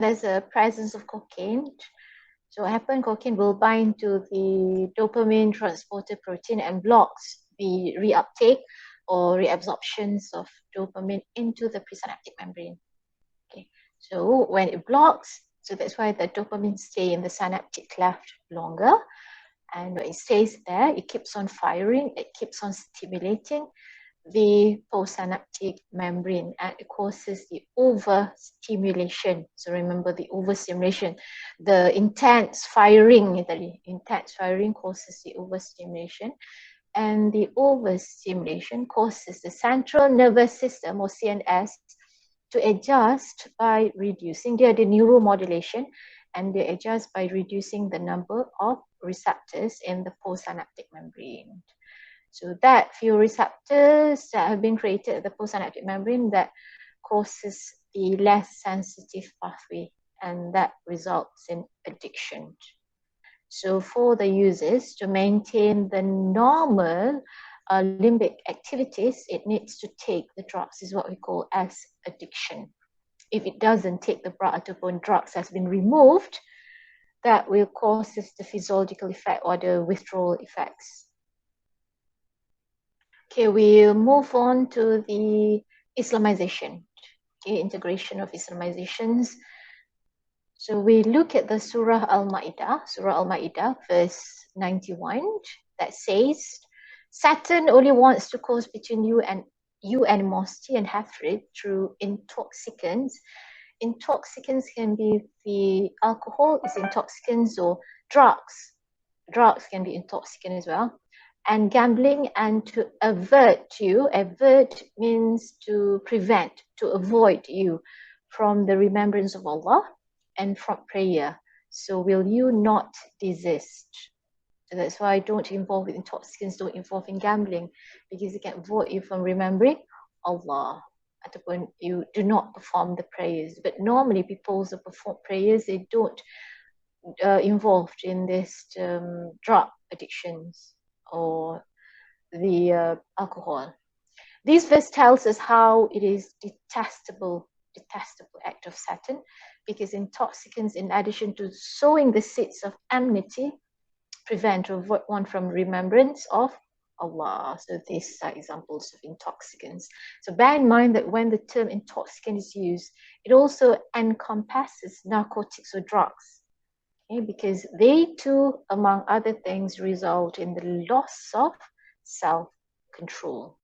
there's a presence of cocaine. So what happens, cocaine will bind to the dopamine transporter protein and blocks the reuptake or reabsorptions of dopamine into the presynaptic membrane. Okay, so when it blocks, so that's why the dopamine stay in the synaptic cleft longer. And when it stays there, it keeps on firing, it keeps on stimulating the postsynaptic membrane, and it causes the overstimulation. So remember the overstimulation, the intense firing causes the overstimulation, and the overstimulation causes the central nervous system or CNS to adjust by reducing the neuromodulation, and they adjust by reducing the number of receptors in the postsynaptic membrane. So that few receptors that have been created at the postsynaptic membrane that causes the less sensitive pathway, and that results in addiction. So for the users to maintain the normal limbic activities, it needs to take the drugs, is what we call as addiction. If it doesn't take the drug, or drugs has been removed, that will cause the physiological effect or the withdrawal effects. Okay, we'll move on to the Islamization. Okay, integration of Islamizations. So we look at the Surah Al-Ma'idah, verse 91, that says, Satan only wants to cause between you animosity and hatred through intoxicants. Intoxicants can be the alcohol is intoxicants, or drugs. Drugs can be intoxicant as well. And gambling, and to avert means to prevent, to avoid you from the remembrance of Allah and from prayer. So will you not desist? So that's why don't involve with intoxicants, don't involve in gambling, because it can avoid you from remembering Allah. Ataupun you do not perform the prayers. But normally people who perform prayers, they don't involved in this drug addictions or the alcohol. This verse tells us how it is detestable act of Satan, because intoxicants, in addition to sowing the seeds of enmity, prevent or avoid one from remembrance of Allah. So these are examples of intoxicants. So bear in mind that when the term intoxicant is used, it also encompasses narcotics or drugs. Okay, because they too, among other things, result in the loss of self-control.